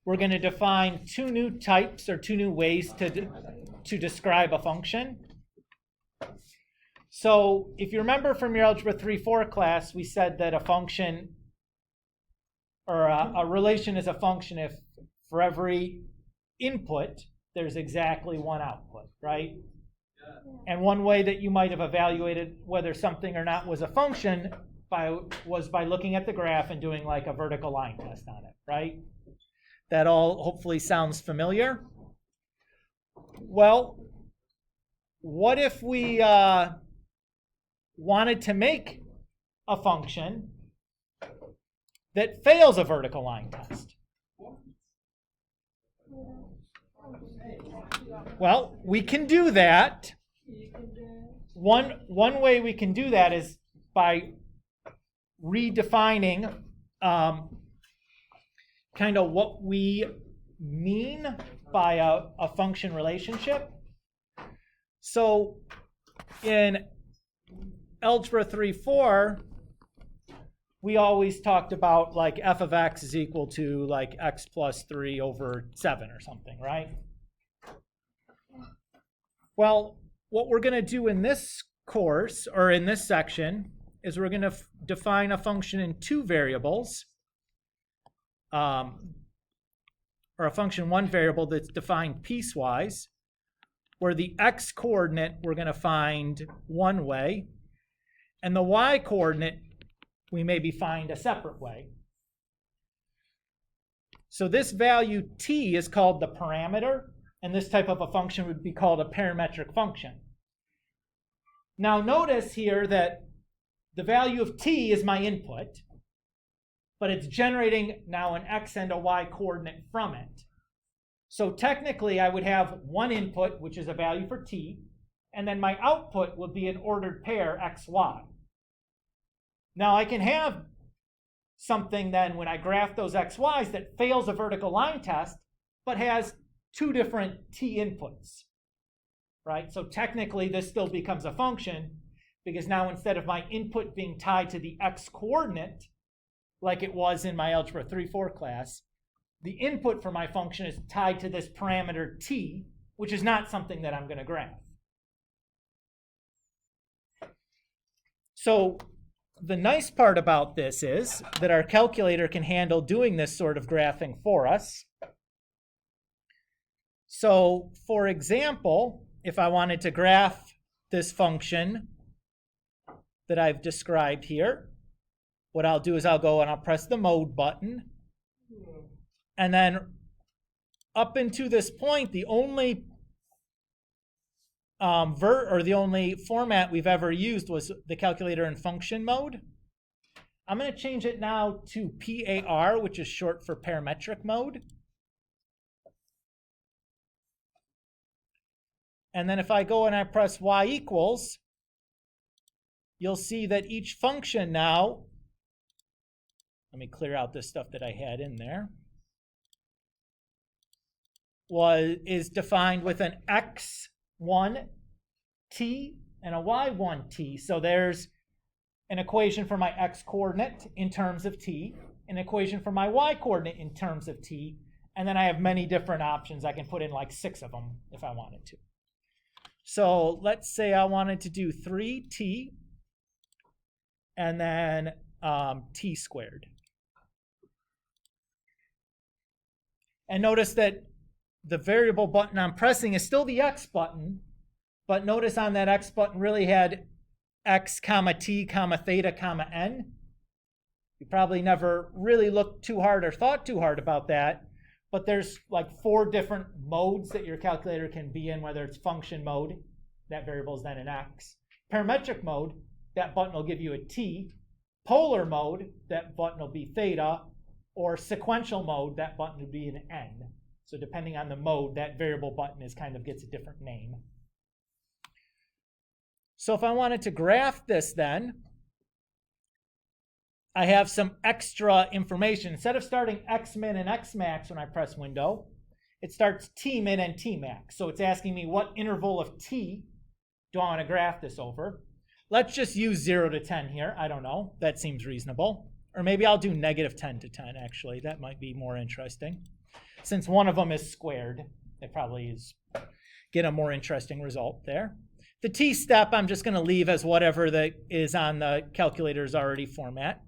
we're going to define two new types or two new ways to describe a function. So if you remember from your Algebra 3-4 class, we said that a function or a relation is a function if for every input there's exactly one output, right? And one way that you might have evaluated whether something or not was a function was by looking at the graph and doing like a vertical line test on it, right? That all hopefully sounds familiar. Well, what if we wanted to make a function that fails a vertical line test? Well, we can do that. One way we can do that is by redefining kind of what we mean by a function relationship. So in Algebra 3-4, we always talked about like f of x is equal to like x plus 3 over 7 or something, right? Well, what we're going to do in this course, or in this section, is we're going to define a function in two variables, or a function one variable that's defined piecewise, where the x coordinate we're going to find one way, and the y coordinate we maybe find a separate way. So this value t is called the parameter, and this type of a function would be called a parametric function. Now notice here that the value of t is my input, but it's generating now an x and a y coordinate from it. So technically I would have one input, which is a value for t, and then my output would be an ordered pair x, y. Now I can have something then when I graph those x, y's that fails a vertical line test, but has two different t inputs, right? So technically this still becomes a function, because now instead of my input being tied to the x coordinate, like it was in my Algebra 3-4 class, the input for my function is tied to this parameter t, which is not something that I'm going to graph. So the nice part about this is that our calculator can handle doing this sort of graphing for us. So for example, if I wanted to graph this function that I've described here, what I'll do is I'll go and I'll press the mode button, and then up into this point, the only the only format we've ever used was the calculator in function mode. I'm going to change it now to PAR, which is short for parametric mode. And then if I go and I press y equals, you'll see that each function now, let me clear out this stuff that I had in there, is defined with an x1t and a y1t. So there's an equation for my x coordinate in terms of t, an equation for my y coordinate in terms of t, and then I have many different options. I can put in like 6 of them if I wanted to. So let's say I wanted to do 3t and then t squared. And notice that the variable button I'm pressing is still the x button, but notice on that x button really had x comma t comma theta comma n. You probably never really looked too hard or thought too hard about that, but there's like 4 different modes that your calculator can be in, whether it's function mode, that variable is then an x. Parametric mode, that button will give you a t. Polar mode, that button will be theta. Or sequential mode, that button would be an n. So depending on the mode, that variable button gets a different name. So if I wanted to graph this then, I have some extra information. Instead of starting xmin and xmax when I press window, it starts tmin and tmax. So it's asking me what interval of t do I want to graph this over. Let's just use 0 to 10 here. I don't know. That seems reasonable. Or maybe I'll do -10 to 10, actually. That might be more interesting. Since one of them is squared, it probably is get a more interesting result there. The t step I'm just going to leave as whatever that is on the calculator's already format.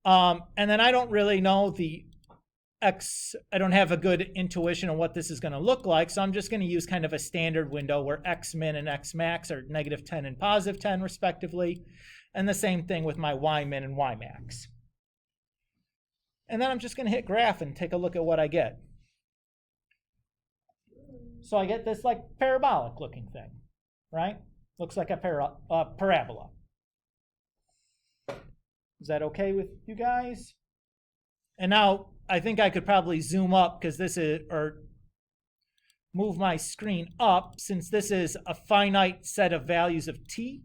And then I don't really know the x, I don't have a good intuition of what this is going to look like, so I'm just going to use kind of a standard window where x min and x max are -10 and +10 respectively, and the same thing with my y min and y max. And then I'm just going to hit graph and take a look at what I get. So I get this like parabolic looking thing, right? Looks like a parabola. Is that okay with you guys? And now I think I could probably zoom up because this is, or move my screen up since this is a finite set of values of t.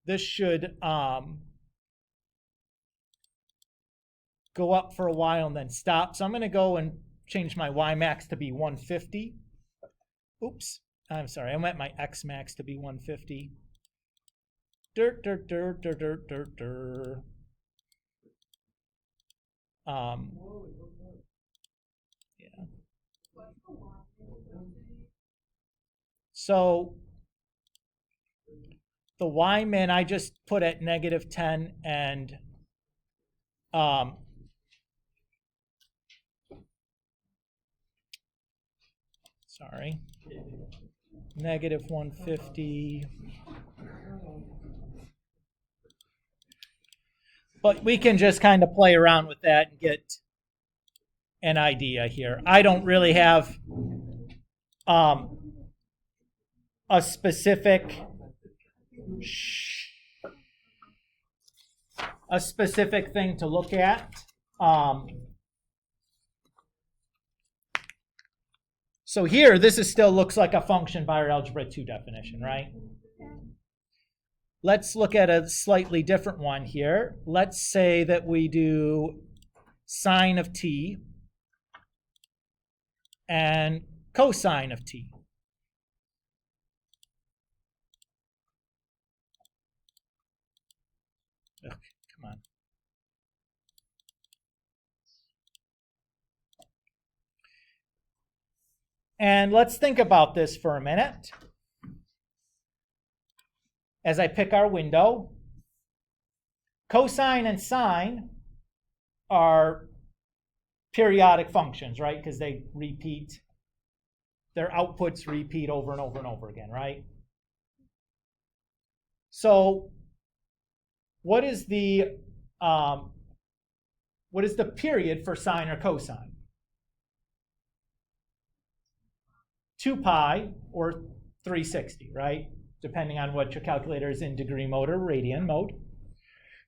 This should go up for a while and then stop. So I'm going to go and change my y max to be 150. Oops, I'm sorry, I meant my x max to be 150. Yeah. So the y min I just put at -10 and sorry, -150. But we can just kind of play around with that and get an idea here. I don't really have a specific thing to look at. So here, this is still looks like a function by our Algebra 2 definition, right? Let's look at a slightly different one here. Let's say that we do sine of t and cosine of t. Okay, come on. And let's think about this for a minute. As I pick our window, cosine and sine are periodic functions, right? Because they repeat, their outputs repeat over and over and over again, right? So what is the period for sine or cosine? 2 pi or 360, right? Depending on what your calculator is in degree mode or radian mode.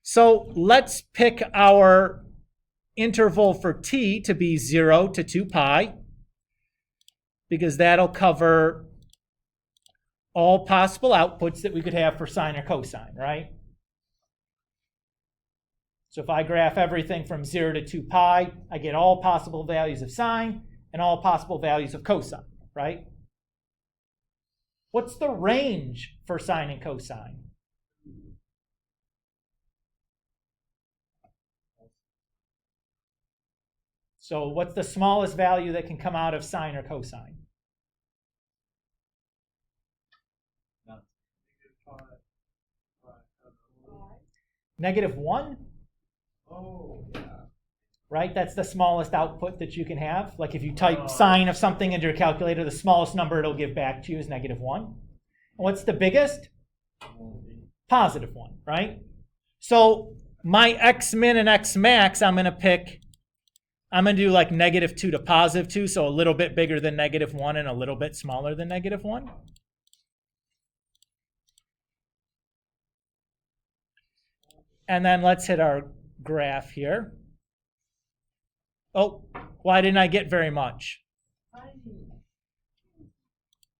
So let's pick our interval for t to be 0 to 2 pi, because that'll cover all possible outputs that we could have for sine or cosine, right? So if I graph everything from 0 to 2 pi, I get all possible values of sine and all possible values of cosine, right? What's the range for sine and cosine? So what's the smallest value that can come out of sine or cosine? -1? Oh, yeah. Right? That's the smallest output that you can have. Like if you type sine of something into your calculator, the smallest number it'll give back to you is -1. And what's the biggest? +1, right? So my x min and x max, I'm going to do like -2 to +2, so a little bit bigger than -1 and a little bit smaller than -1. And then let's hit our graph here. Oh, why didn't I get very much?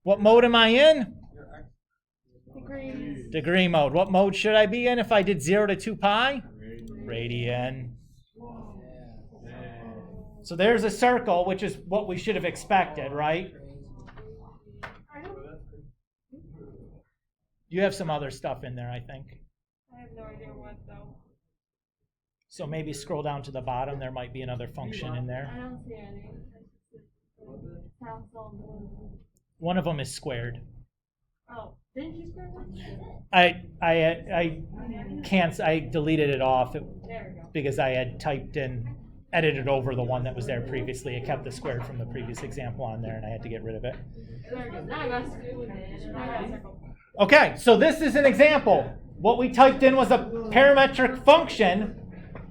What mode am I in? Degree. Degree mode. What mode should I be in if I did 0 to 2 pi? Radian. So there's a circle, which is what we should have expected, right? You have some other stuff in there, I think. I have no idea what though. So maybe scroll down to the bottom. There might be another function in I there. don't see any. Sounds all blue. One of them is squared. Oh, didn't you square one? I can't. I deleted it off There we go. because I had typed in, edited over the one that was there previously. It kept the squared from the previous example on there, and I had to get rid of it. There we go. Now I got a circle. Okay, so this is an example. What we typed in was a parametric function.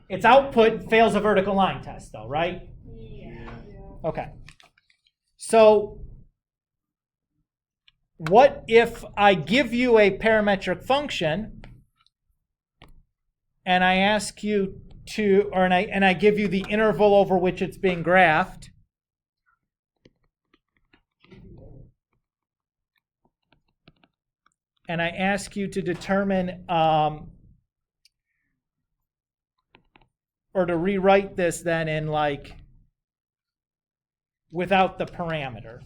Its output fails a vertical line test, though, right? Yeah. Okay. So what if I give you a parametric function and I ask you to, and I give you the interval over which it's being graphed, and I ask you to determine or to rewrite this then in like without the parameter.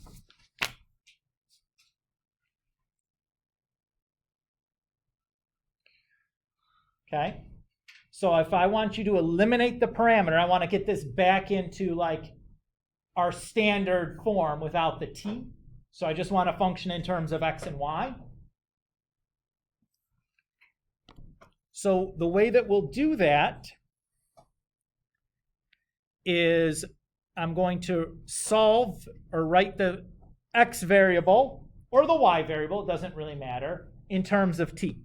Okay? So if I want you to eliminate the parameter, I want to get this back into like our standard form without the t. So I just want to function in terms of x and y. So the way that we'll do that is I'm going to solve or write the x variable or the y variable, it doesn't really matter, in terms of t.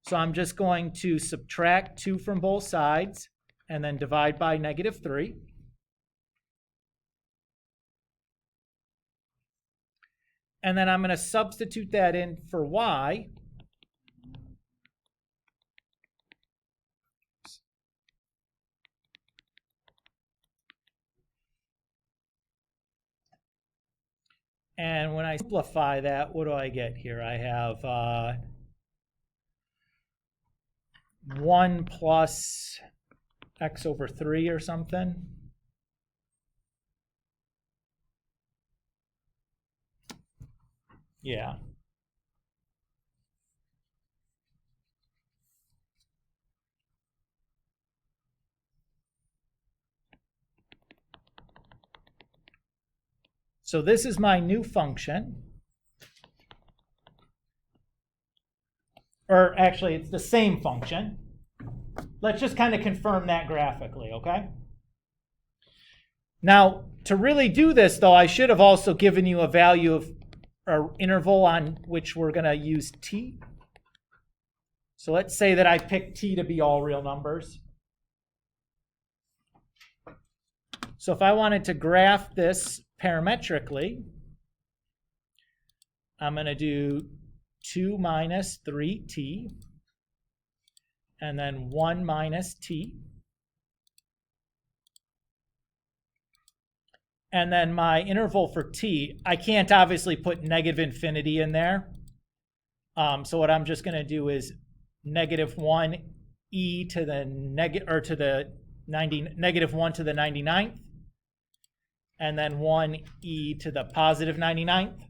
So I'm just going to subtract 2 from both sides and then divide by -3. And then I'm going to substitute that in for y. And when I simplify that, what do I get here? I have 1 plus x over 3 or something. Yeah. So this is my new function. Or actually, it's the same function. Let's just kind of confirm that graphically, okay? Now, to really do this, though, I should have also given you a value of or interval on which we're going to use t. So let's say that I pick t to be all real numbers. So if I wanted to graph this parametrically, I'm going to do 2 minus 3t, and then 1 minus t. And then my interval for t, I can't obviously put -infinity in there. So what I'm just going to do is -1 e to the -1 to the 99th, and then 1 e to the positive 99th,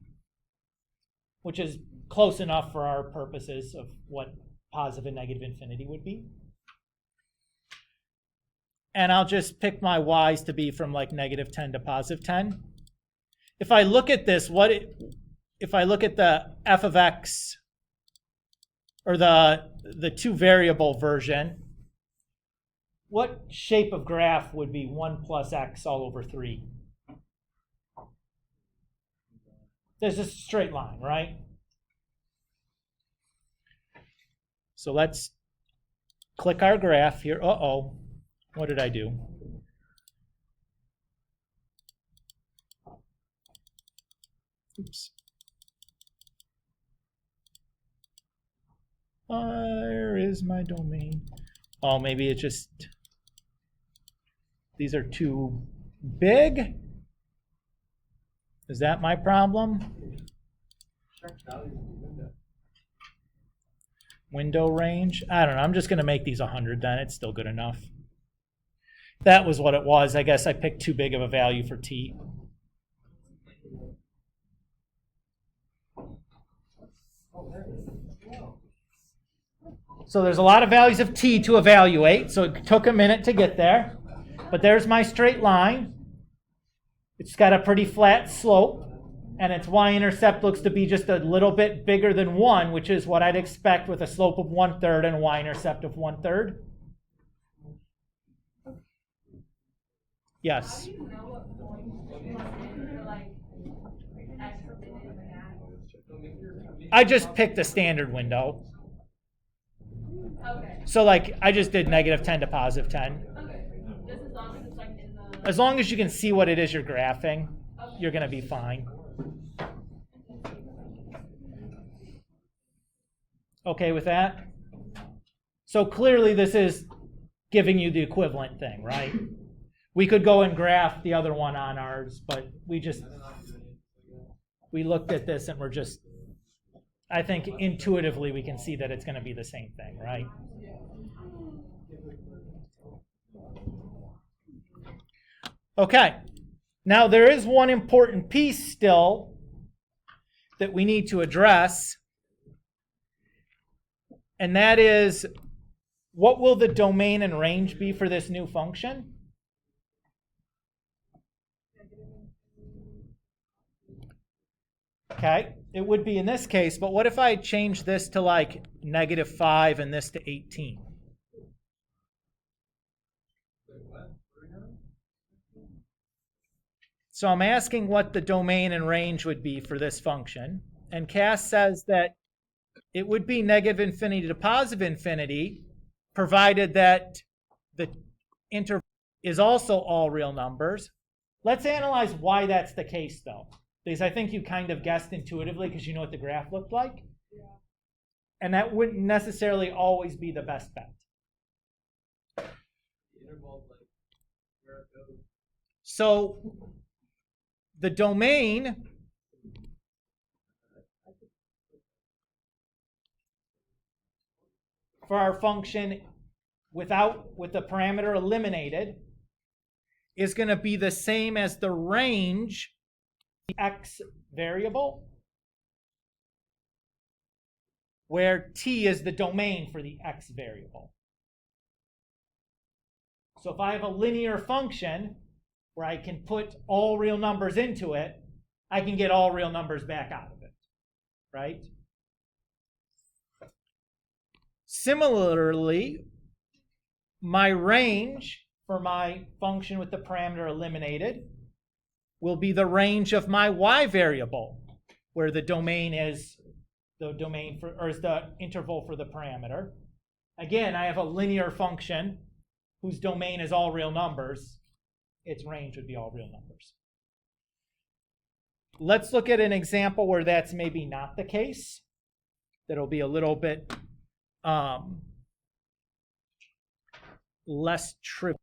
which is close enough for our purposes of what positive and negative infinity would be. And I'll just pick my y's to be from like -10 to +10. If I look at this, if I look at the f of x, or the 2 variable version, what shape of graph would be 1 plus x all over 3? There's a straight line, right? So let's click our graph here. Uh-oh. What did I do? Oops. Where is my domain? Oh, maybe it just, these are too big? Is that my problem? Window range? I don't know. I'm just going to make these 100 then. It's still good enough. That was what it was. I guess I picked too big of a value for t. So there's a lot of values of t to evaluate, so it took a minute to get there. But there's my straight line. It's got a pretty flat slope, and its y-intercept looks to be just a little bit bigger than 1, which is what I'd expect with a slope of 1/3 and a y-intercept of 1/3. Yes? How do you know what point you're like X of it is at? I just picked a standard window. Okay. So like I just did -10 to +10. Okay. Just as long as it's like in the. As long as you can see what it is you're graphing, you're going to be fine. Okay with that? So clearly this is giving you the equivalent thing, right? We could go and graph the other one on ours, but we looked at this and we're just, I think intuitively we can see that it's going to be the same thing, right? Okay, now there is one important piece still that we need to address, and that is, what will the domain and range be for this new function? Okay, it would be in this case, but what if I change this to like -5 and this to 18? So I'm asking what the domain and range would be for this function. And Cass says that it would be -∞ to +∞, provided that the interval is also all real numbers. Let's analyze why that's the case, though. Because I think you kind of guessed intuitively because you know what the graph looked like. Yeah. And that wouldn't necessarily always be the best bet. So the domain for our function with the parameter eliminated is going to be the same as the range the x variable, where t is the domain for the x variable. So if I have a linear function where I can put all real numbers into it, I can get all real numbers back out of it, right? Similarly, my range for my function with the parameter eliminated will be the range of my y variable, where the domain is the domain for, or is the interval for the parameter. Again, I have a linear function whose domain is all real numbers. Its range would be all real numbers. Let's look at an example where that's maybe not the case. That'll be a little bit less trivial.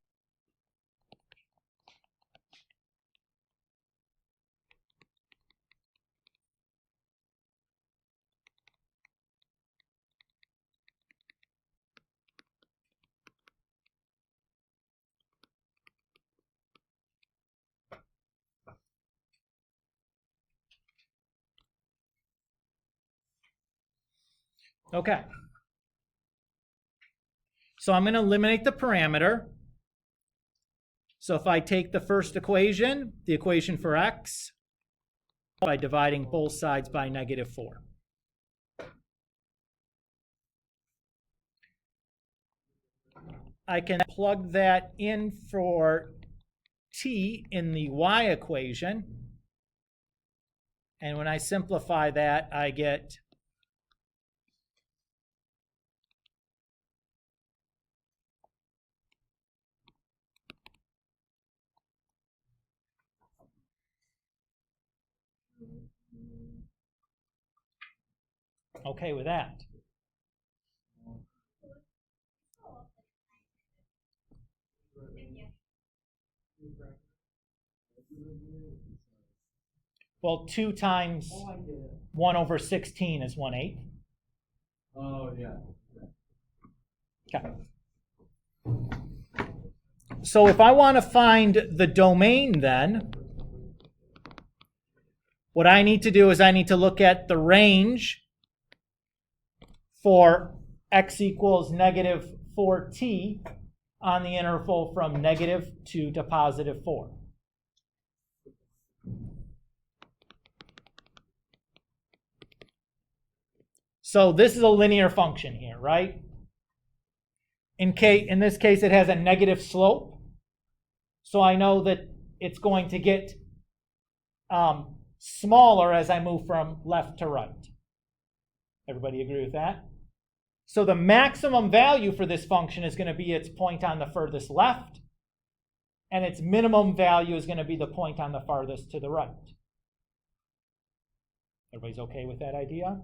Okay. So I'm going to eliminate the parameter. So if I take the first equation, the equation for x, by dividing both sides by -4. I can plug that in for t in the y equation. And when I simplify that, I get okay with that. Well, 2 times 1/16 is 1/8. Oh, yeah. Okay. So if I want to find the domain then, what I need to do is I need to look at the range for x equals negative 4t on the interval from -2 to +4. So this is a linear function here, right? In this case, it has a negative slope. So I know that it's going to get smaller as I move from left to right. Everybody agree with that? So the maximum value for this function is going to be its point on the furthest left, and its minimum value is going to be the point on the farthest to the right. Everybody's okay with that idea?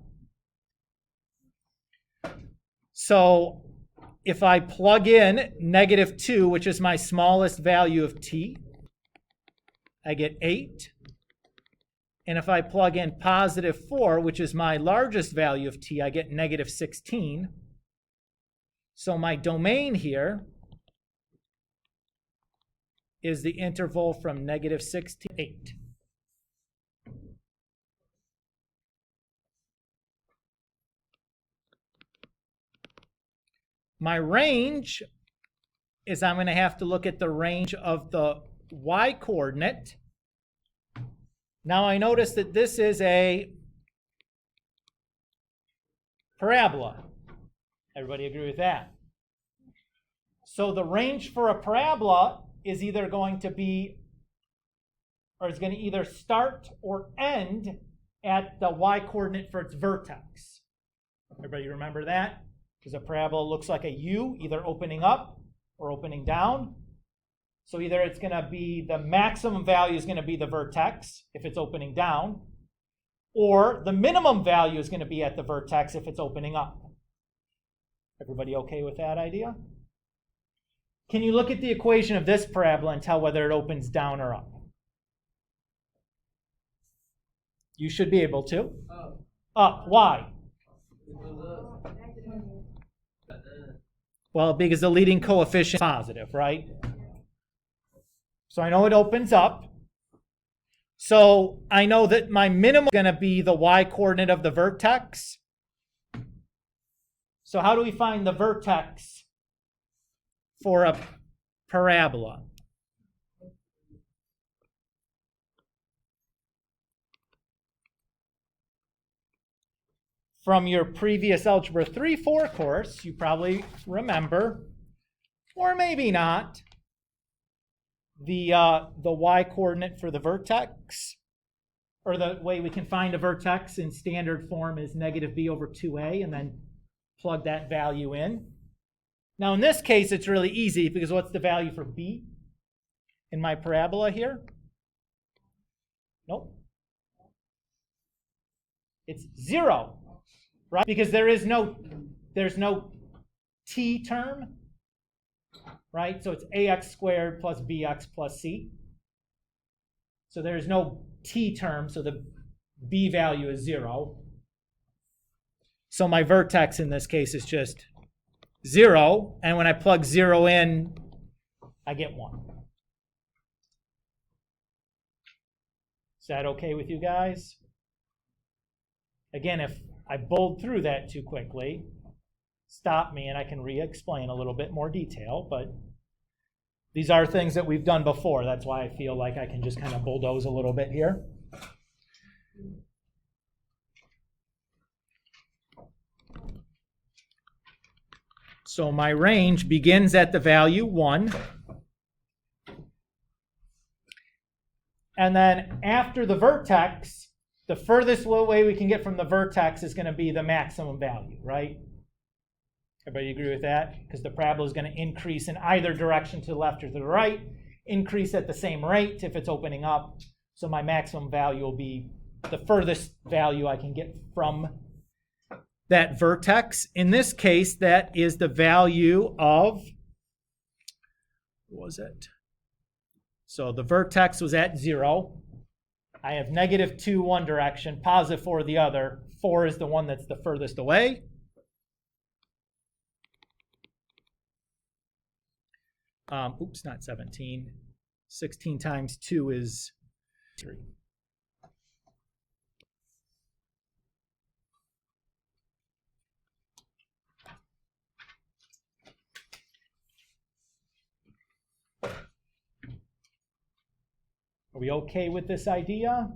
So if I plug in -2, which is my smallest value of t, I get 8. And if I plug in +4, which is my largest value of t, I get -16. So my domain here is the interval from -6 to 8. My range is I'm going to have to look at the range of the y-coordinate. Now I notice that this is a parabola. Everybody agree with that? So the range for a parabola is either going to be, or is going to either start or end at the y-coordinate for its vertex. Everybody remember that? Because a parabola looks like a U, either opening up or opening down. So either it's going to be, the maximum value is going to be the vertex if it's opening down, or the minimum value is going to be at the vertex if it's opening up. Everybody okay with that idea? Can you look at the equation of this parabola and tell whether it opens down or up? You should be able to. Up. Why? Well, because the leading coefficient is positive, right? So I know it opens up. So I know that my minimum is going to be the y-coordinate of the vertex. So how do we find the vertex for a parabola? From your previous Algebra 3-4 course, you probably remember, or maybe not, the y-coordinate for the vertex, or the way we can find a vertex in standard form is -b/2a, and then plug that value in. Now in this case, it's really easy, because what's the value for b in my parabola here? Nope. It's 0. Right? Because there's no t term, right? So it's ax squared plus bx plus c. So there's no t term, so the b value is 0. So my vertex in this case is just 0, and when I plug 0 in, I get 1. Is that okay with you guys? Again, if I bowled through that too quickly, stop me and I can re-explain a little bit more detail, but these are things that we've done before. That's why I feel like I can just kind of bulldoze a little bit here. So my range begins at the value 1. And then after the vertex, the furthest way we can get from the vertex is going to be the maximum value, right? Everybody agree with that? Because the parabola is going to increase in either direction, to the left or to the right, increase at the same rate if it's opening up. So my maximum value will be the furthest value I can get from that vertex. In this case, that is the value of, what was it? So the vertex was at 0. I have -2 one direction, +4 the other. 4 is the one that's the furthest away. Oops, not 17. 16 times 2 is 3. Are we okay with this idea?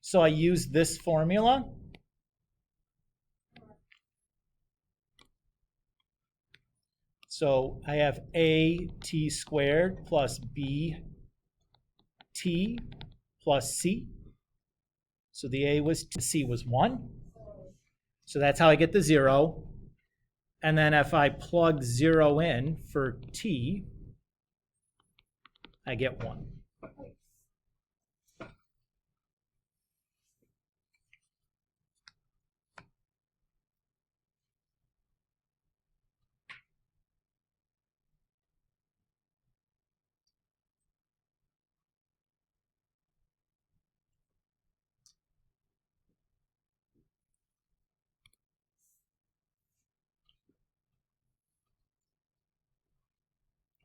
So I use this formula. So I have AT squared plus BT plus C. So the A was 2, C was 1. So that's how I get the 0. And then if I plug 0 in for T, I get 1.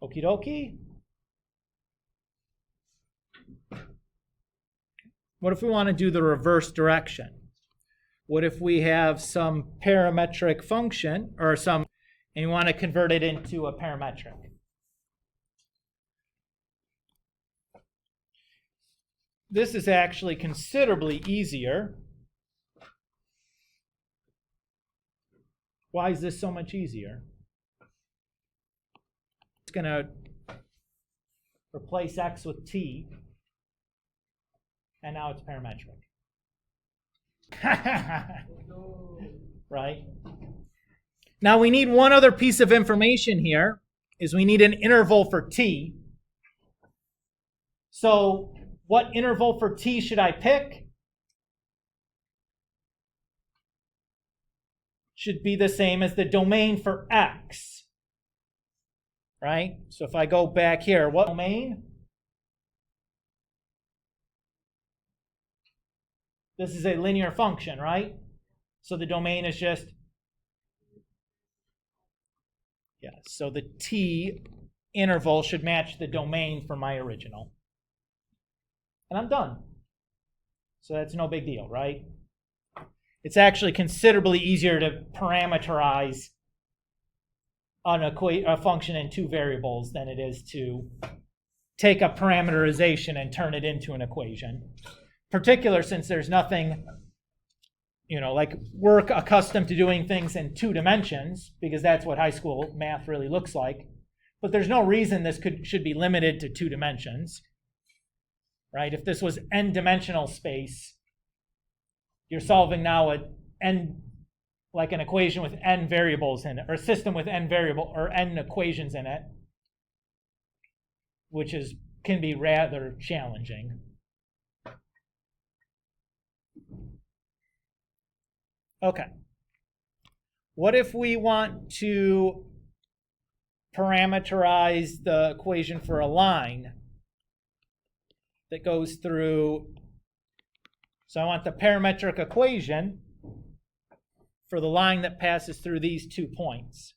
Okie dokie. What if we want to do the reverse direction? What if we have some parametric function or and you want to convert it into a parametric? This is actually considerably easier. Why is this so much easier? It's going to replace x with t, and now it's parametric. Right? Now we need one other piece of information here, is we need an interval for t. So what interval for t should I pick? Should be the same as the domain for x. Right? So if I go back here, what domain? This is a linear function, right? So the domain is just, yeah, so the t interval should match the domain for my original. And I'm done. So that's no big deal, right? It's actually considerably easier to parameterize a function in 2 variables than it is to take a parameterization and turn it into an equation. Particular since there's nothing, like we're accustomed to doing things in 2 dimensions because that's what high school math really looks like. But there's no reason this should be limited to 2 dimensions, right? If this was n-dimensional space, you're solving now like an equation with n variables in it, or a system with n equations in it, which can be rather challenging. Okay. What if we want to parameterize the equation for a line that goes through? So I want the parametric equation for the line that passes through these 2 points.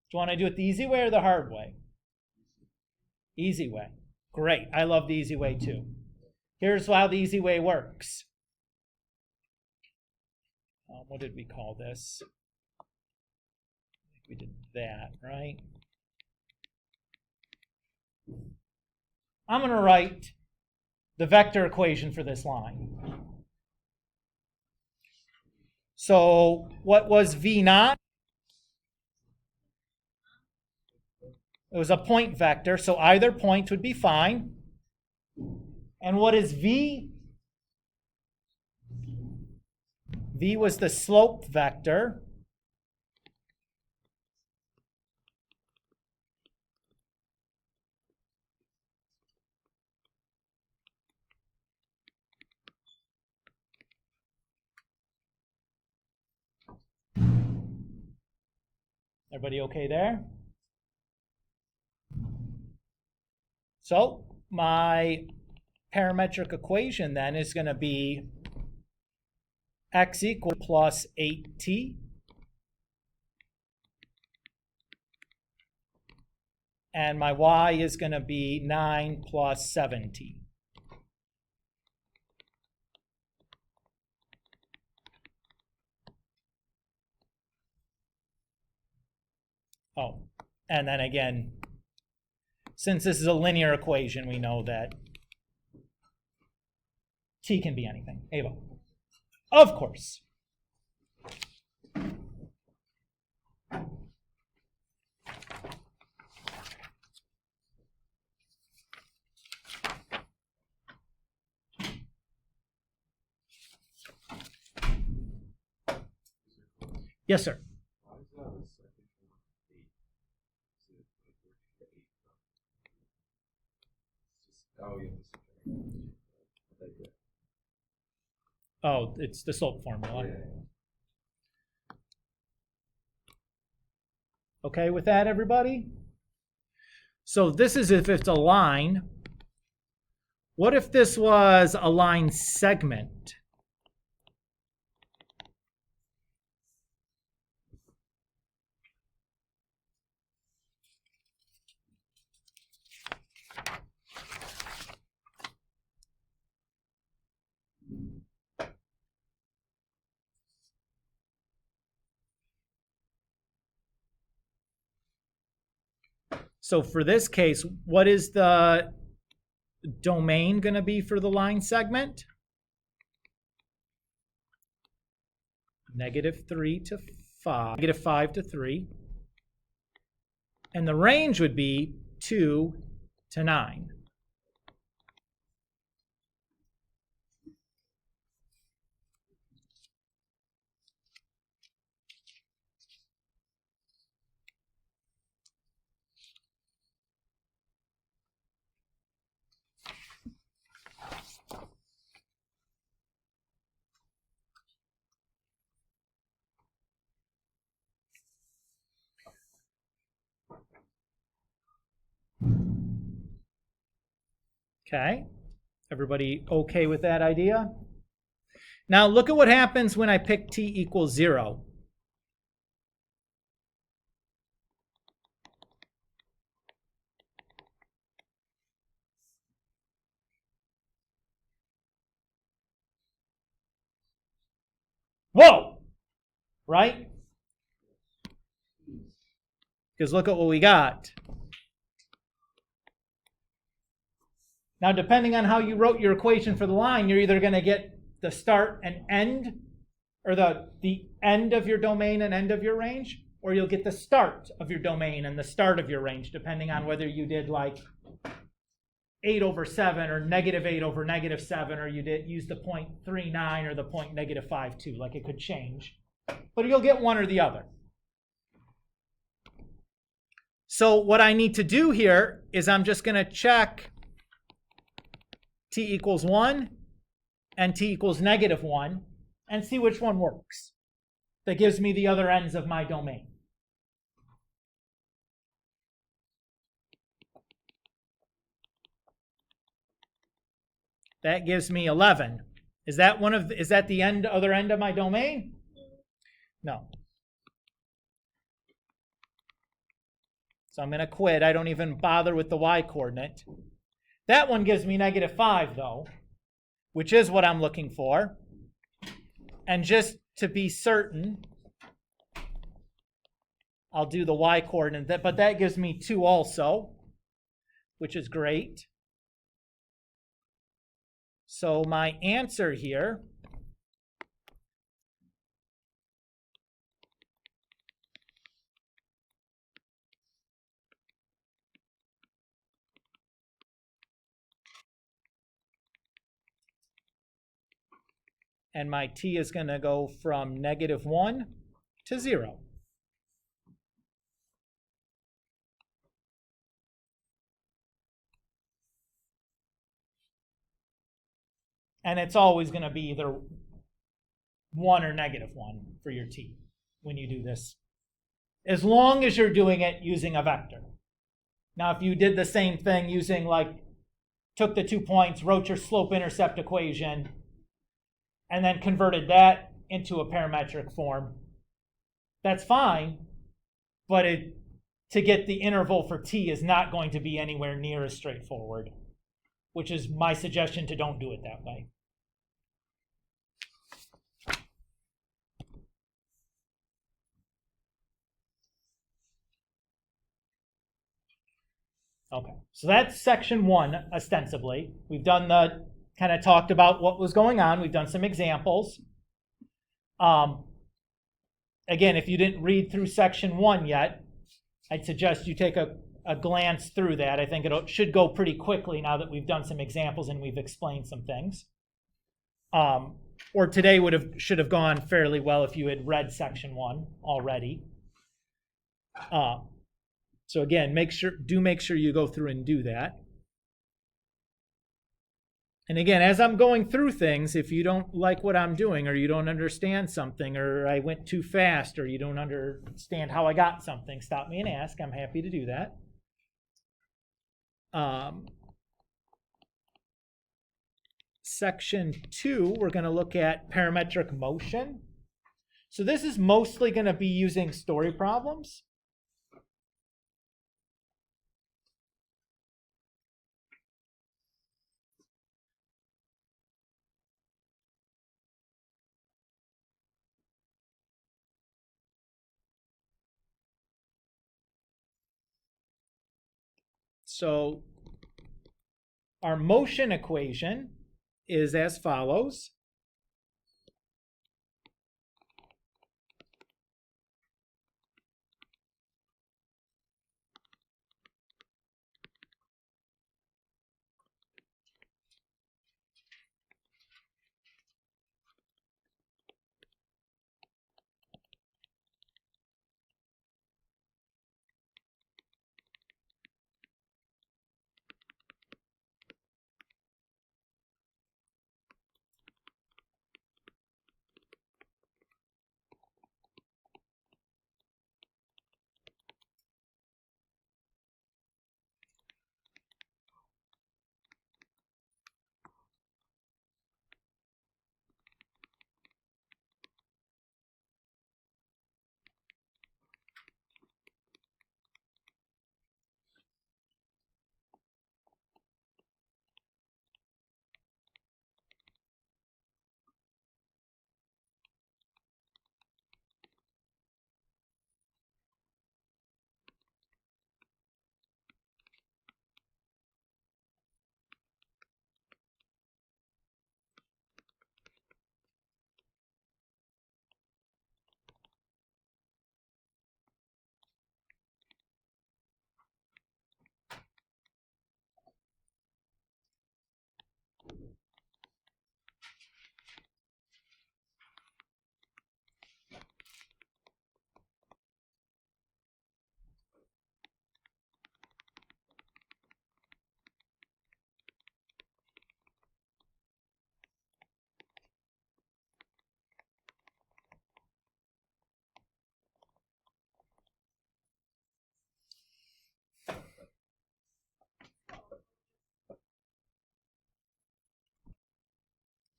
Do you want to do it the easy way or the hard way? Easy way. Great. I love the easy way too. Here's how the easy way works. What did we call this? I think we did that, right? I'm going to write the vector equation for this line. So what was V naught? It was a point vector, so either point would be fine. And what is V? V was the slope vector. Everybody okay there? So my parametric equation then is going to be x equals plus 8t and my y is going to be 9 plus 7t. Oh, and then again, since this is a linear equation, we know that t can be anything. Ava. Of course. Yes, sir. Why is that a second one 8? Is it like 8? Just, oh, yeah. Oh, it's the slope formula. Yeah. Okay with that, everybody? So this is if it's a line. What if this was a line segment? So for this case, what is the domain going to be for the line segment? -3 to 5, -5 to 3. And the range would be 2 to 9. Okay, everybody okay with that idea? Now look at what happens when I pick t equals 0. Whoa! Right? Because look at what we got. Now, depending on how you wrote your equation for the line, you're either going to get the start and end, or the end of your domain and end of your range, or you'll get the start of your domain and the start of your range, depending on whether you did like 8/7 or -8/-7, or you did use the 0.39 or the -5.2. Like, it could change, but you'll get one or the other. So what I need to do here is I'm just going to check t equals 1 and t equals -1 and see which one works. That gives me the other ends of my domain. That gives me 11. Is that the other end of my domain? No. So I'm going to quit. I don't even bother with the y coordinate. That one gives me -5 though, which is what I'm looking for. And just to be certain, I'll do the y coordinate, but that gives me 2 also, which is great. So my answer here and my t is going to go from -1 to 0. And it's always going to be either 1 or -1 for your t when you do this, as long as you're doing it using a vector. Now, if you did the same thing using, like, took the 2 points, wrote your slope-intercept equation, and then converted that into a parametric form, that's fine, but to get the interval for t is not going to be anywhere near as straightforward, which is my suggestion to don't do it that way. Okay, so that's section 1, ostensibly. We've done the, kind of talked about what was going on. We've done some examples. Again, if you didn't read through section 1 yet, I'd suggest you take a glance through that. I think it should go pretty quickly now that we've done some examples and we've explained some things. Or today should have gone fairly well if you had read section 1 already. So again, make sure you go through and do that. And again, as I'm going through things, if you don't like what I'm doing, or you don't understand something, or I went too fast, or you don't understand how I got something, stop me and ask. I'm happy to do that. Section 2, we're going to look at parametric motion. So this is mostly going to be using story problems. So our motion equation is as follows.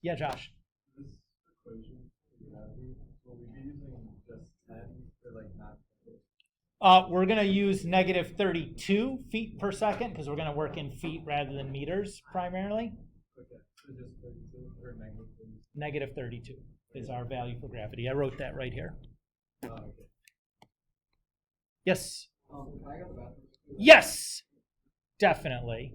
Yeah, Josh. This equation for gravity, will we be using just 10 or like not? We're going to use negative 32 feet per second because we're going to work in feet rather than meters primarily. Okay, so just 32 or negative 32? Negative 32 is our value for gravity. I wrote that right here. Oh, okay. Yes? Can I go to the bathroom? Yes! Definitely.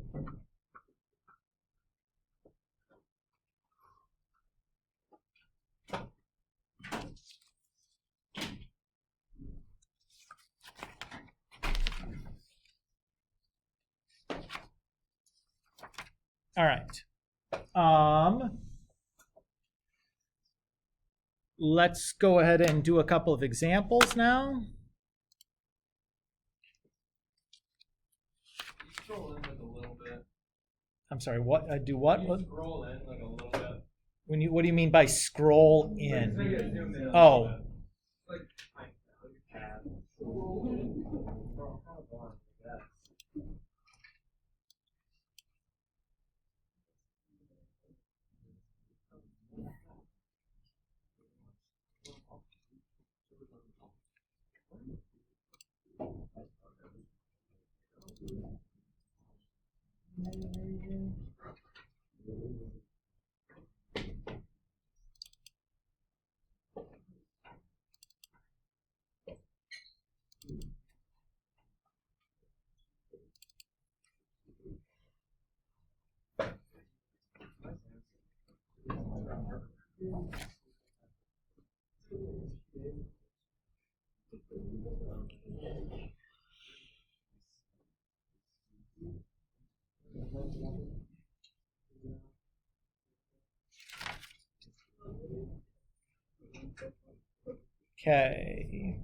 All right. Let's go ahead and do a couple of examples now. Scroll in like a little bit. I'm sorry, what? Do what? You scroll in like a little bit. What do you mean by scroll in? Like, zoom in Oh. like a tab. Okay.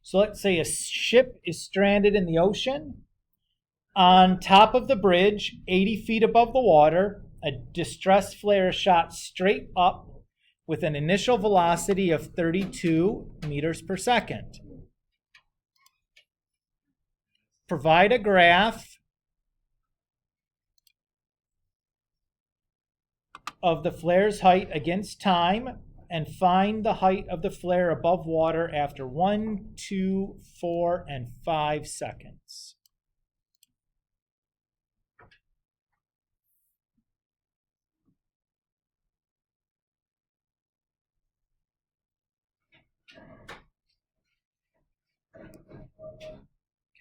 So let's say a ship is stranded in the ocean. On top of the bridge, 80 feet above the water, a distress flare shot straight up with an initial velocity of 32 meters per second. Provide a graph of the flare's height against time and find the height of the flare above water after 1, 2, 4, and 5 seconds.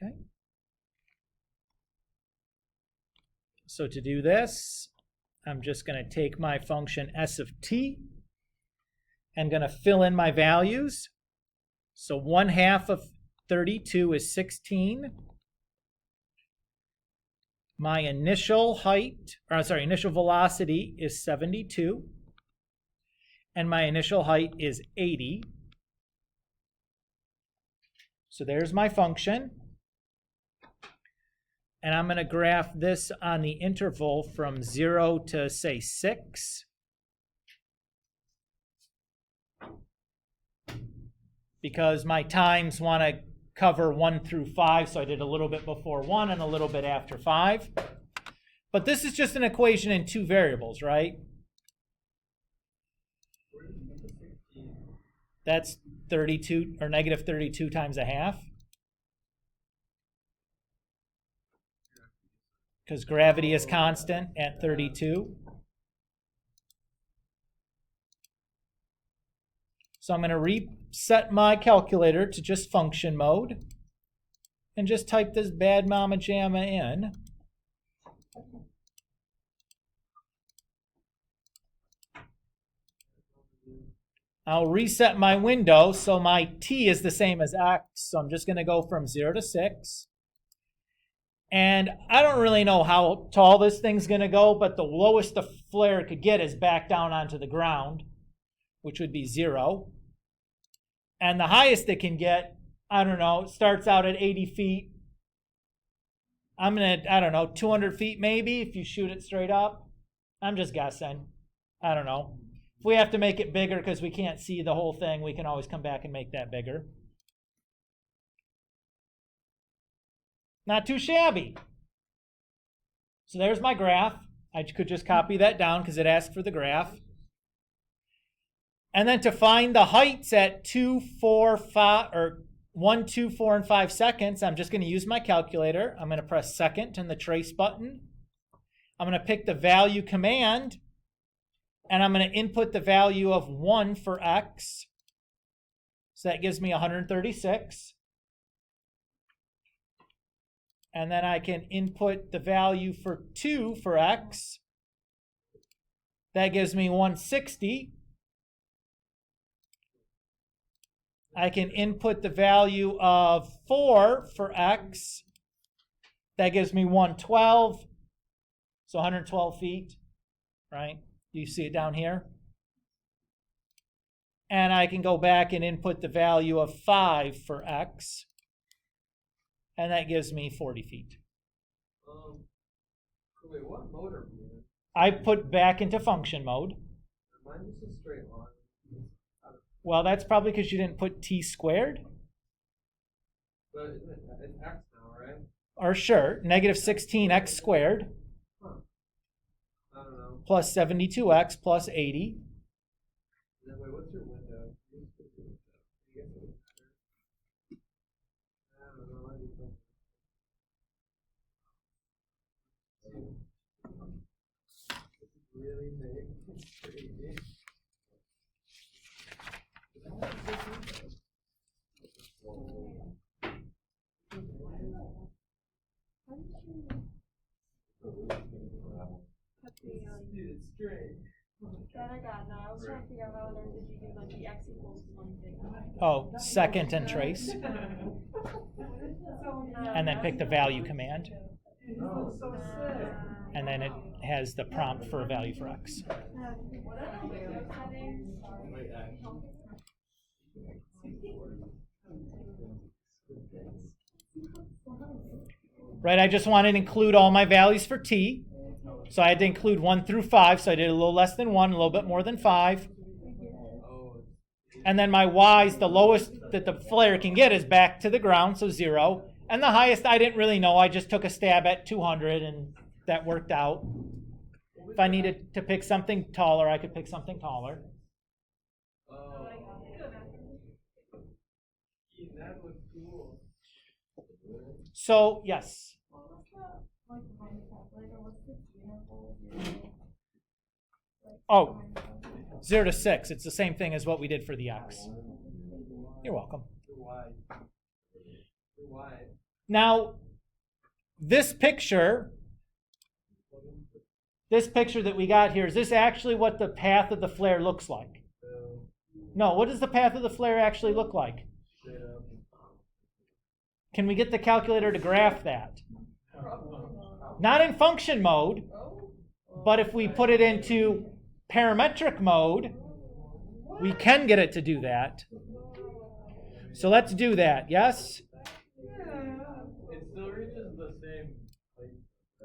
Okay. So to do this, I'm just going to take my function s of t and going to fill in my values. So 1/2 of 32 is 16. My initial initial velocity is 72. And my initial height is 80. So there's my function. And I'm going to graph this on the interval from 0 to, say, 6. Because my times want to cover 1 through 5, so I did a little bit before 1 and a little bit after 5. But this is just an equation in 2 variables, right? That's 32, or negative 32 times 1/2. Because gravity is constant at 32. So I'm going to reset my calculator to just function mode and just type this bad mama jamma in. I'll reset my window so my t is the same as x. So I'm just going to go from 0 to 6. And I don't really know how tall this thing's going to go, but the lowest the flare could get is back down onto the ground, which would be 0. And the highest it can get, I don't know, it starts out at 80 feet. I'm going to, I don't know, 200 feet maybe if you shoot it straight up. I'm just guessing. I don't know. If we have to make it bigger because we can't see the whole thing, we can always come back and make that bigger. Not too shabby. So there's my graph. I could just copy that down because it asked for the graph. And then to find the heights at 2, 4, 5, or 1, 2, 4, and 5 seconds, I'm just going to use my calculator. I'm going to press second and the trace button. I'm going to pick the value command, and I'm going to input the value of 1 for x. So that gives me 136. And then I can input the value for 2 for x. That gives me 160. I can input the value of 4 for x. That gives me 112. So 112 feet, right? Do you see it down here? And I can go back and input the value of 5 for x. And that gives me 40 feet. Wait, what mode are we in? I put back into function mode. Mine is a straight line. Well, that's probably because you didn't put t squared. But it's x now, right? Or sure, negative 16x squared Huh. I don't know. plus 72x plus 80. And then wait, what's your window? Dude, it's straight. That I got. Now I was trying to figure out how on earth did you do like the x equals one thing. Oh, second and trace. So, And then pick the value command. Dude, this looks so sick. And then it has the prompt for a value for x. Right, I just wanted to include all my values for t. So I had to include 1 through 5, so I did a little less than 1, a little bit more than 5. And then my y's, the lowest that the flare can get is back to the ground, so 0. And the highest, I didn't really know. I just took a stab at 200, and that worked out. If I needed to pick something taller, I could pick something taller. That looks cool. So, yes. Oh, 0 to 6. It's the same thing as what we did for the x. You're welcome. Why? Now, this picture that we got here, is this actually what the path of the flare looks like? No, what does the path of the flare actually look like? Can we get the calculator to graph that? Not in function mode, but if we put it into parametric mode, we can get it to do that. So let's do that, yes? It still reaches the same height.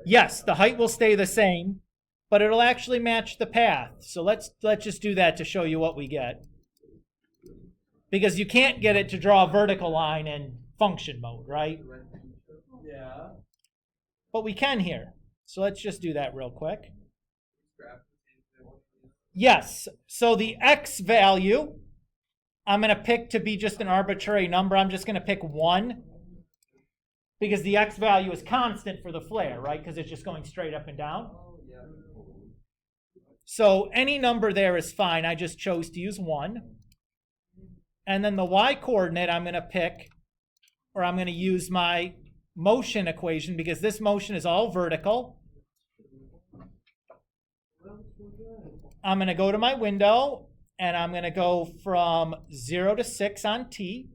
Yes, the height will stay the same, but it'll actually match the path. So let's just do that to show you what we get. Because you can't get it to draw a vertical line in function mode, right? Yeah. But we can here. So let's just do that real quick. Yes, so the x value, I'm going to pick to be just an arbitrary number. I'm just going to pick 1. Because the x value is constant for the flare, right? Because it's just going straight up and down. So any number there is fine. I just chose to use 1. And then the y coordinate I'm going to pick, or I'm going to use my motion equation, because this motion is all vertical. I'm going to go to my window, and I'm going to go from 0 to 6 on t,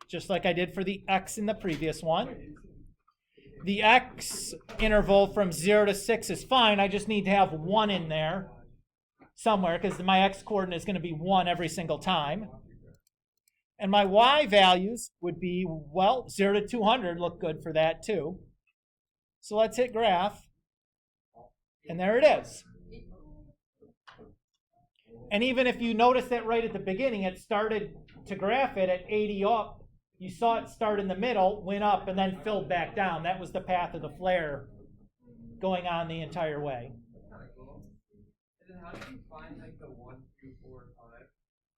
just like I did for the x in the previous one. The x interval from 0 to 6 is fine. I just need to have 1 in there somewhere, because my x coordinate is going to be 1 every single time. And my y values would be, well, 0 to 200 look good for that too. So let's hit graph. And there it is. And even if you notice that right at the beginning, it started to graph it at 80 up. You saw it start in the middle, went up, and then filled back down. That was the path of the flare going on the entire way. And then how do you find like the 1, 2, 4, 5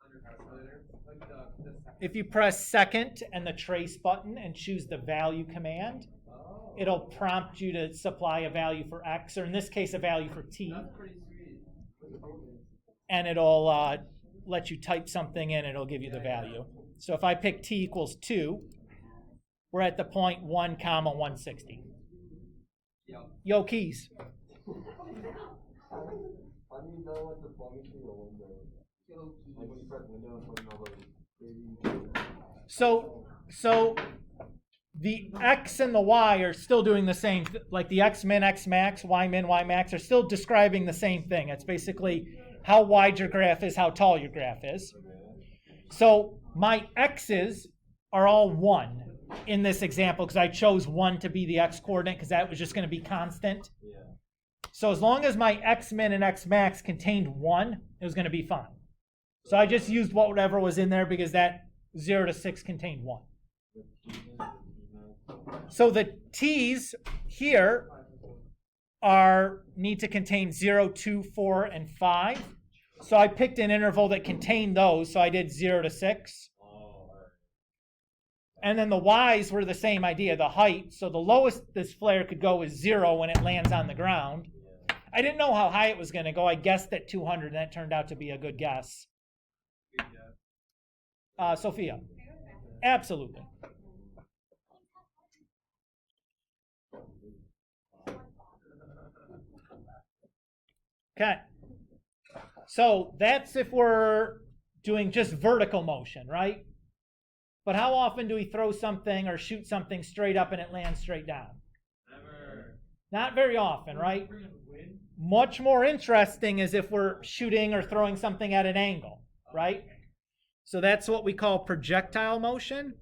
on your calculator? Like the If you press second and the trace button and choose the value command, it'll prompt you to supply a value for x, or in this case, a value for t. That's pretty sweet. And it'll let you type something in, it'll give you the value. So if I pick t equals 2, we're at the point 1, 160. Yo, keys. How do you know what the plugin to your window? Like when you press window and put over So the x and the y are still doing the same, like the x min, x max, y min, y max are still describing the same thing. It's basically how wide your graph is, how tall your graph is. So my x's are all 1 in this example, because I chose 1 to be the x coordinate, because that was just going to be constant. Yeah. So as long as my x min and x max contained 1, it was going to be fine. So I just used whatever was in there, because that 0 to 6 contained 1. So the t's here need to contain 0, 2, 4, and 5. So I picked an interval that contained those, so I did 0 to 6. And then the y's were the same idea, the height. So the lowest this flare could go is 0 when it lands on the ground. I didn't know how high it was going to go. I guessed at 200, and that turned out to be a good guess. Sophia. Absolutely. Okay. So that's if we're doing just vertical motion, right? But how often do we throw something or shoot something straight up and it lands straight down? Never. Not very often, right? Much more interesting is if we're shooting or throwing something at an angle, right? So that's what we call projectile motion.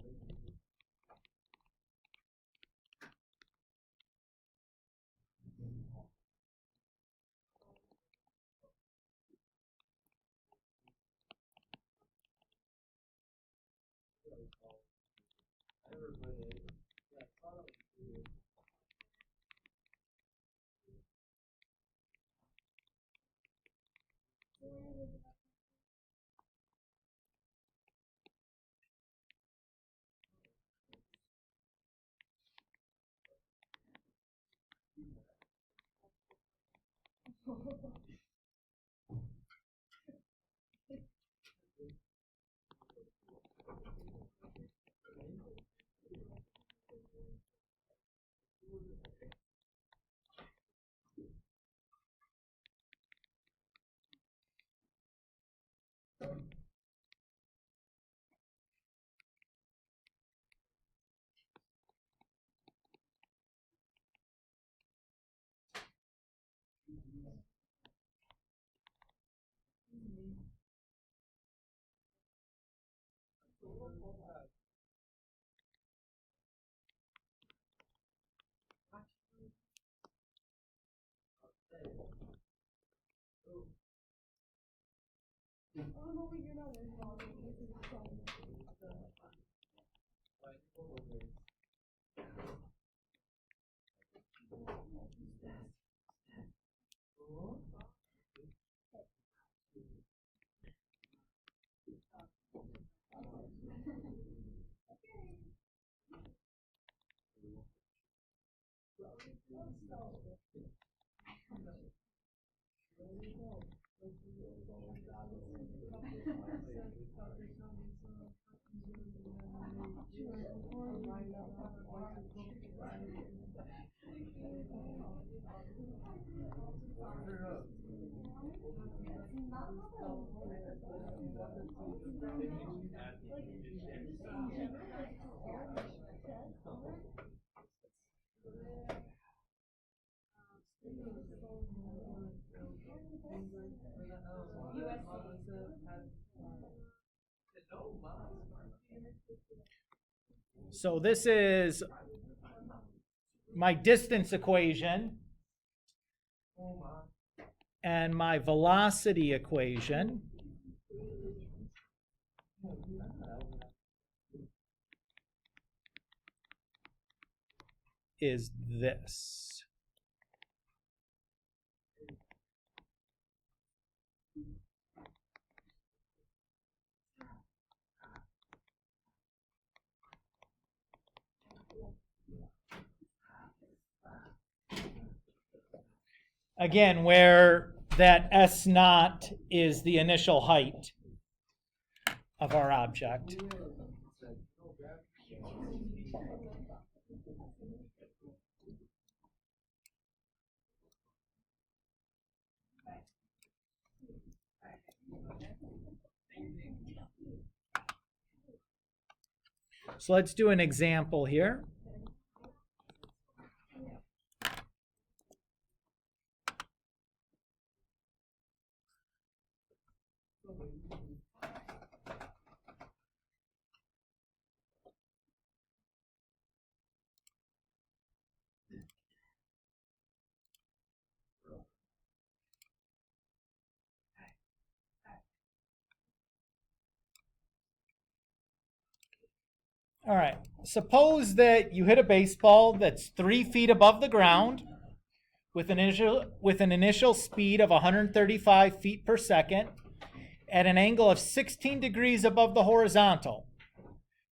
So this is my distance equation and my velocity equation is this. Again, where that S naught is the initial height of our object. So let's do an example here. All right, suppose that you hit a baseball that's 3 feet above the ground with an initial speed of 135 feet per second at an angle of 16 degrees above the horizontal.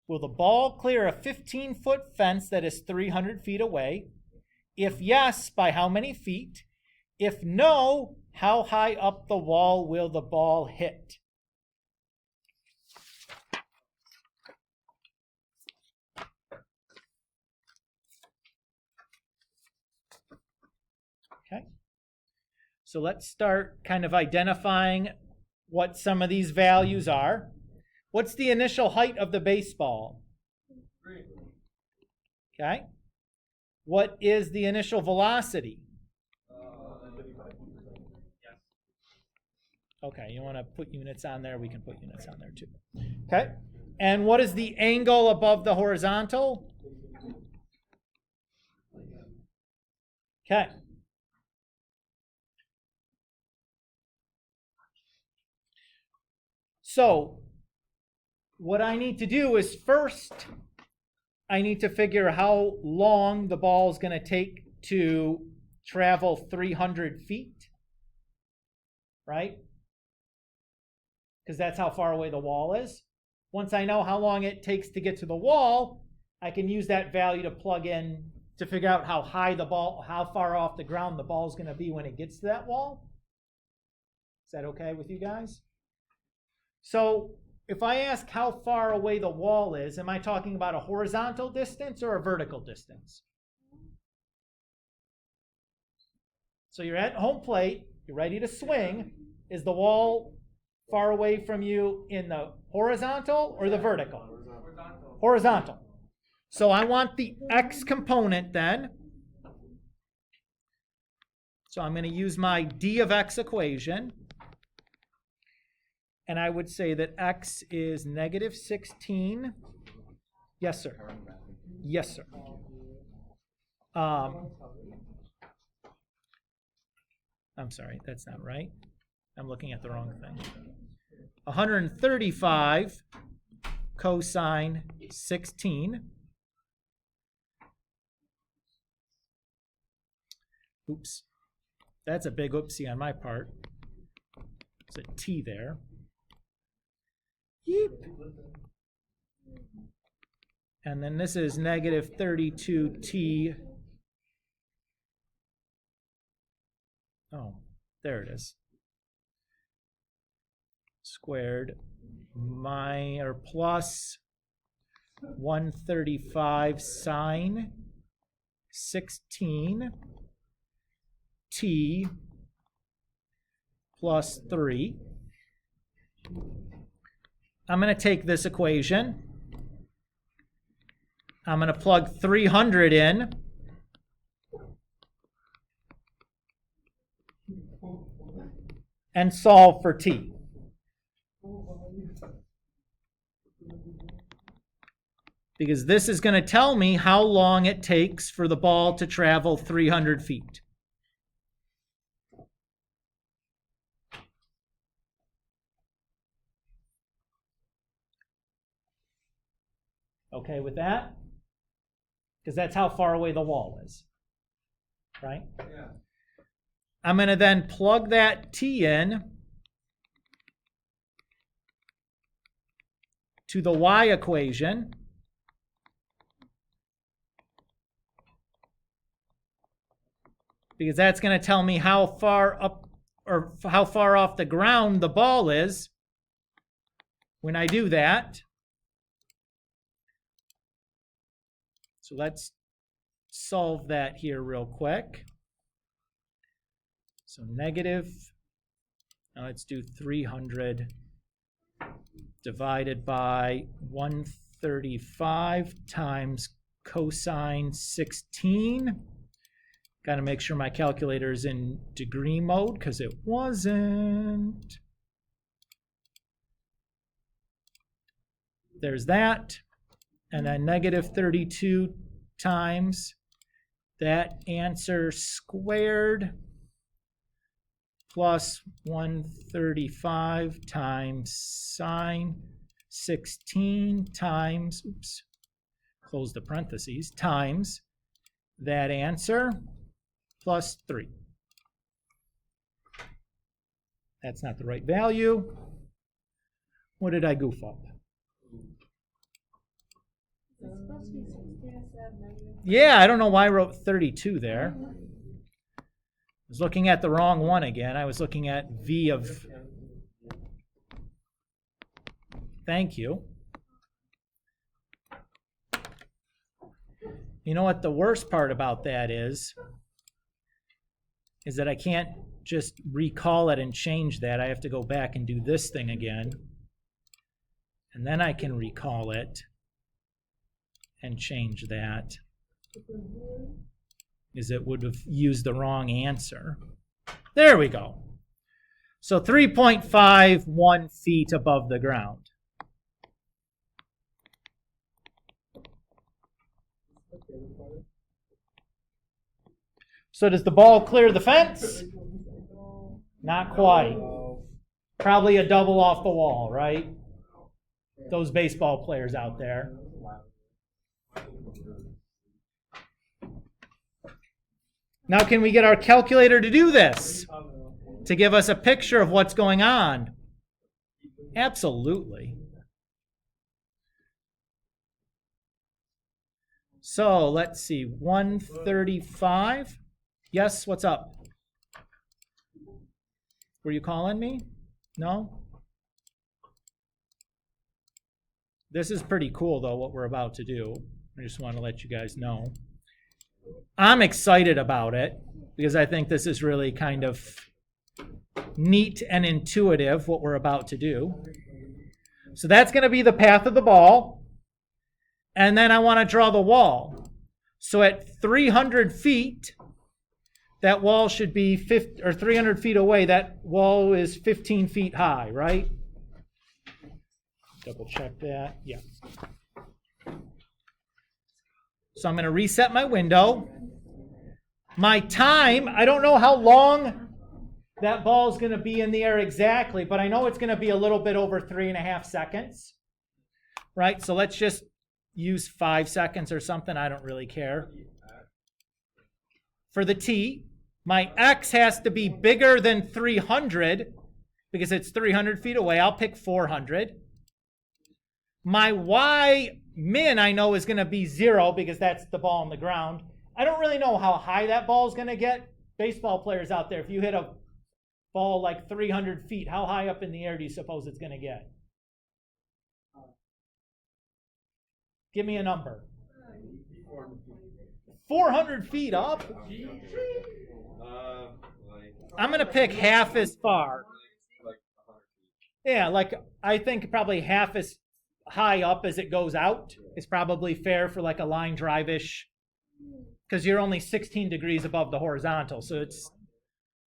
Will the ball clear a 15-foot fence that is 300 feet away? If yes, by how many feet? If no, how high up the wall will the ball hit? So let's start kind of identifying what some of these values are. What's the initial height of the baseball? Okay. What is the initial velocity? Okay, you want to put units on there? We can put units on there too. Okay. And what is the angle above the horizontal? Okay. So what I need to do is first, I need to figure how long the ball is going to take to travel 300 feet, right? Because that's how far away the wall is. Once I know how long it takes to get to the wall, I can use that value to plug in to figure out how high the ball, how far off the ground the ball is going to be when it gets to that wall. Is that okay with you guys? So if I ask how far away the wall is, am I talking about a horizontal distance or a vertical distance? So you're at home plate, you're ready to swing. Is the wall far away from you in the horizontal or the vertical? Horizontal. Horizontal. So I want the x component then. So I'm going to use my d of x equation. And I would say that x is negative 16. Yes, sir. Yes, sir. I'm sorry, that's not right. I'm looking at the wrong thing. 135 cosine 16. Oops. That's a big oopsie on my part. There's a t there. Yeep. And then this is negative 32t. Oh, there it is. Squared plus 135 sine 16 t plus 3. I'm going to take this equation. I'm going to plug 300 in. And solve for t. Because this is going to tell me how long it takes for the ball to travel 300 feet. Okay with that? Because that's how far away the wall is, right? Yeah. I'm going to then plug that t in to the y equation. Because that's going to tell me how far up or how far off the ground the ball is when I do that. So let's solve that here real quick. So negative, now let's do 300 divided by 135 times cosine 16. Got to make sure my calculator is in degree mode because it wasn't. There's that. And then negative 32 times that answer squared plus 135 times sine 16 times, oops, close the parentheses, times that answer plus 3. That's not the right value. What did I goof up? Yeah, I don't know why I wrote 32 there. I was looking at the wrong one again. I was looking at V of... Thank you. You know what the worst part about that is that I can't just recall it and change that, I have to go back and do this thing again. And then I can recall it and change that, because it would have used the wrong answer. There we go. So 3.51 feet above the ground. So does the ball clear the fence? Not quite. Probably a double off the wall, right? Those baseball players out there. Now can we get our calculator to do this? To give us a picture of what's going on? Absolutely. So let's see, 135. Yes, what's up? Were you calling me? No? This is pretty cool, though, what we're about to do. I just want to let you guys know. I'm excited about it because I think this is really kind of neat and intuitive, what we're about to do. So that's going to be the path of the ball. And then I want to draw the wall. So at 300 feet, that wall should be 300 feet away. That wall is 15 feet high, right? Double check that. Yeah. So I'm going to reset my window. My time, I don't know how long that ball is going to be in the air exactly, but I know it's going to be a little bit over 3.5 seconds. Right? So let's just use 5 seconds or something. I don't really care. For the t, my x has to be bigger than 300 because it's 300 feet away. I'll pick 400. My y min I know is going to be 0 because that's the ball on the ground. I don't really know how high that ball is going to get. Baseball players out there, if you hit a ball like 300 feet, how high up in the air do you suppose it's going to get? Give me a number. 400 feet up? I'm going to pick half as far. Yeah, like I think probably half as high up as it goes out is probably fair for like a line drive-ish, because you're only 16 degrees above the horizontal, so it's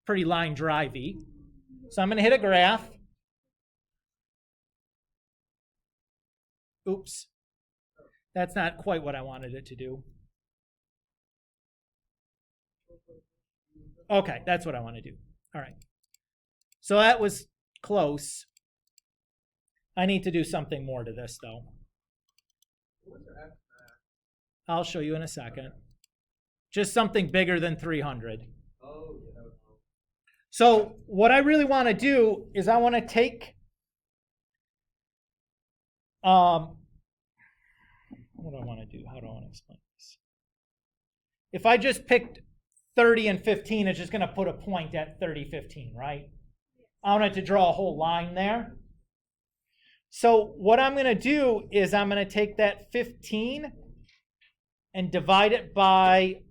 pretty line drive-y. So I'm going to hit a graph. Oops. That's not quite what I wanted it to do. Okay, that's what I want to do. All right. So that was close. I need to do something more to this, though. I'll show you in a second. Just something bigger than 300. So what I really want to do is I want to take what do I want to do? How do I want to explain this? If I just picked 30 and 15, it's just going to put a point at 30, 15, right? I want it to draw a whole line there. So what I'm going to do is I'm going to take that 15 and divide it by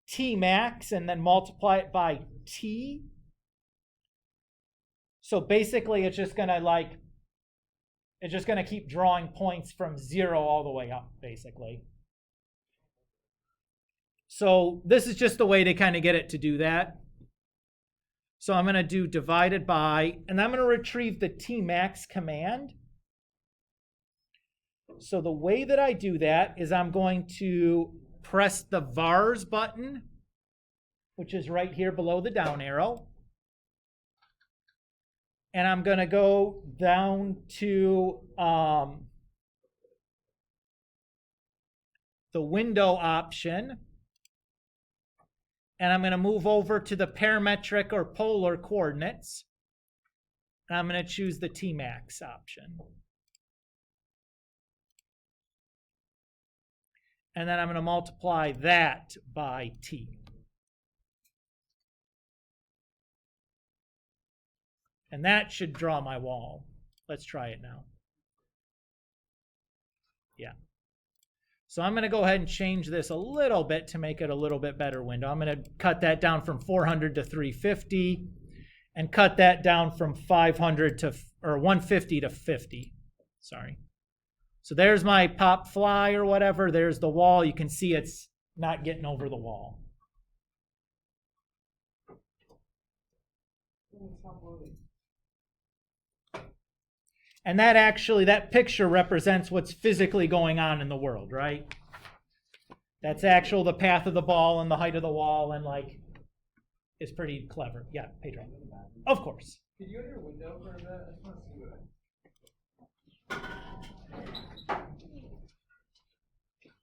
t max and then multiply it by t. So basically it's just going to keep drawing points from 0 all the way up, basically. So this is just a way to kind of get it to do that. So I'm going to do divided by, and I'm going to retrieve the tmax command. So the way that I do that is I'm going to press the vars button, which is right here below the down arrow. And I'm going to go down to the window option. And I'm going to move over to the parametric or polar coordinates. And I'm going to choose the tmax option. And then I'm going to multiply that by t. And that should draw my wall. Let's try it now. Yeah. So I'm going to go ahead and change this a little bit to make it a little bit better window. I'm going to cut that down from 400 to 350 and cut that down from 500 to, or 150 to 50. Sorry. So there's my pop fly or whatever. There's the wall. You can see it's not getting over the wall. And that actually, that picture represents what's physically going on in the world, right? That's actual, the path of the ball and the height of the wall, and like, it's pretty clever. Yeah, Pedro. Of course. Could you go to your window for a bit? I just want to see what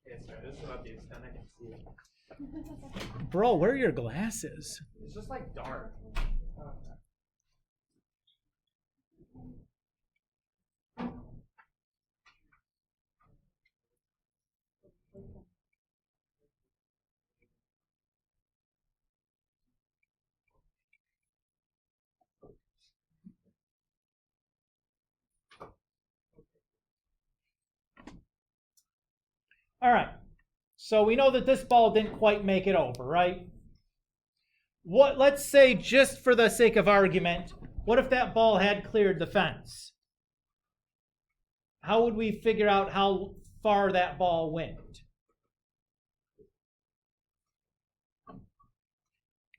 Yeah, sorry, this is about the extent I can see it. Bro, where are your glasses? It's just like dark. All right. So we know that this ball didn't quite make it over, right? Let's say, just for the sake of argument, what if that ball had cleared the fence? How would we figure out how far that ball went?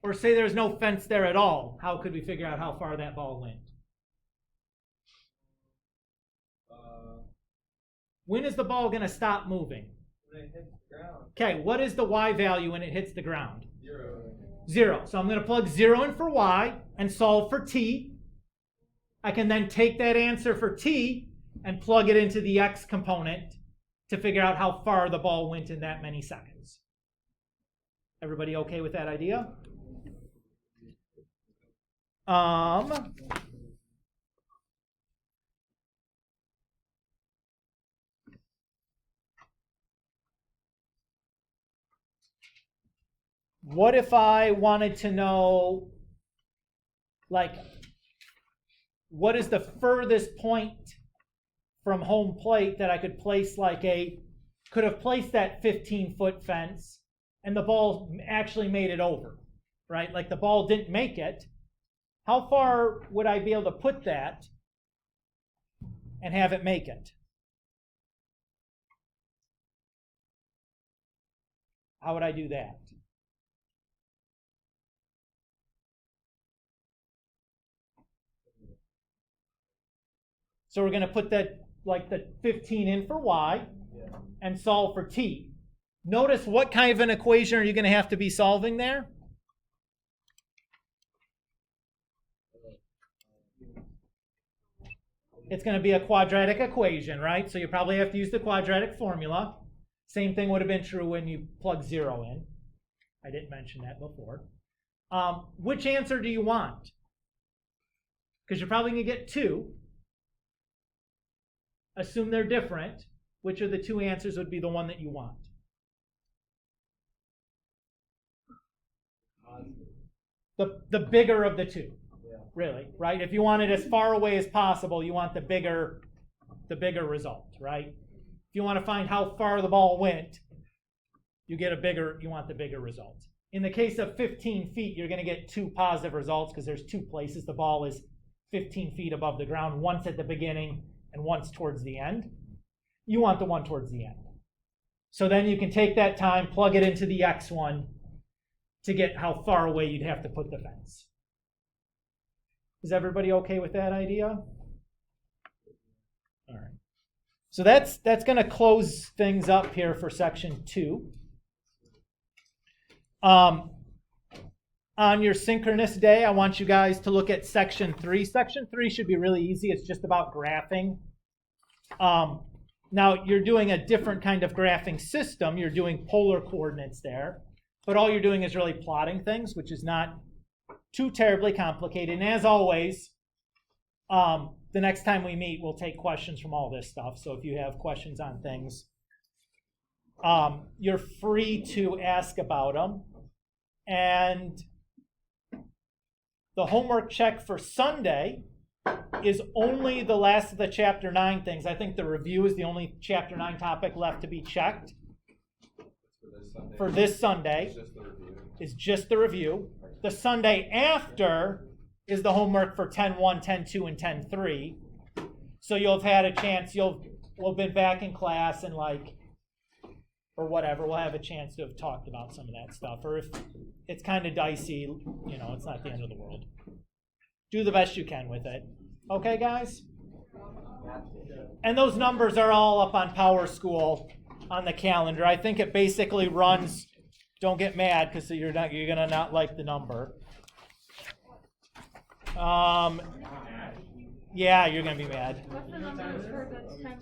Or say there's no fence there at all. How could we figure out how far that ball went? When is the ball going to stop moving? When it hits the ground. Okay, what is the y value when it hits the ground? 0. 0. So I'm going to plug 0 in for y and solve for t. I can then take that answer for t and plug it into the x component to figure out how far the ball went in that many seconds. Everybody okay with that idea? What if I wanted to know, like, what is the furthest point from home plate that I could place, like could have placed that 15-foot fence and the ball actually made it over, right? Like the ball didn't make it. How far would I be able to put that and have it make it? How would I do that? So we're going to put that, like the 15 in for y and solve for t. Notice what kind of an equation are you going to have to be solving there? It's going to be a quadratic equation, right? So you probably have to use the quadratic formula. Same thing would have been true when you plug 0 in. I didn't mention that before. Which answer do you want? Because you're probably going to get 2. Assume they're different. Which of the 2 answers would be the one that you want? The bigger of the 2, really, right? If you want it as far away as possible, you want the bigger result, right? If you want to find how far the ball went, you want the bigger result. In the case of 15 feet, you're going to get 2 positive results because there's 2 places the ball is 15 feet above the ground, once at the beginning and once towards the end. You want the one towards the end. So then you can take that time, plug it into the x one to get how far away you'd have to put the fence. Is everybody okay with that idea? All right. So that's going to close things up here for section 2. On your synchronous day, I want you guys to look at section 3. Section 3 should be really easy. It's just about graphing. Now, you're doing a different kind of graphing system. You're doing polar coordinates there. But all you're doing is really plotting things, which is not too terribly complicated. And as always, the next time we meet, we'll take questions from all this stuff. So if you have questions on things, you're free to ask about them. And the homework check for Sunday is only the last of the Chapter 9 things. I think the review is the only Chapter 9 topic left to be checked. For this for Sunday. this Sunday It's just the review. is just the review. The Sunday after is the homework for 10-1, 10-2, and 10-3. So you'll have had a chance, we'll have been back in class and like, or whatever, we'll have a chance to have talked about some of that stuff. Or if it's kind of dicey, you know, it's not the end of the world. Do the best you can with it. Okay, guys? And those numbers are all up on Power School on the calendar. I think it basically runs, don't get mad because you're gonna not like the number. Yeah, you're gonna be mad. What's the number for the time?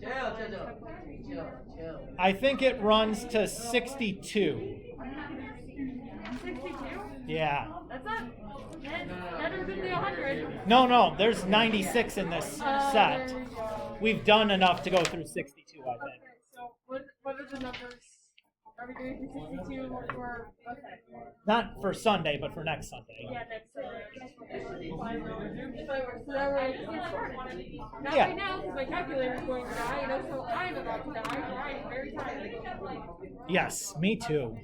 I think it runs to 62. 62? Yeah. That's not better than the 100. No, there's 96 in this set. There you go. We've done enough to go through 62, I think. Okay, so what are the numbers? Are we doing 62 for, okay. Not for Sunday, but for next Sunday. Yeah, next Sunday. So that way, it's started. Not Yeah. right now, because my calculator is going to die, and also I'm about to die, so I'm very tired. Yes, me too.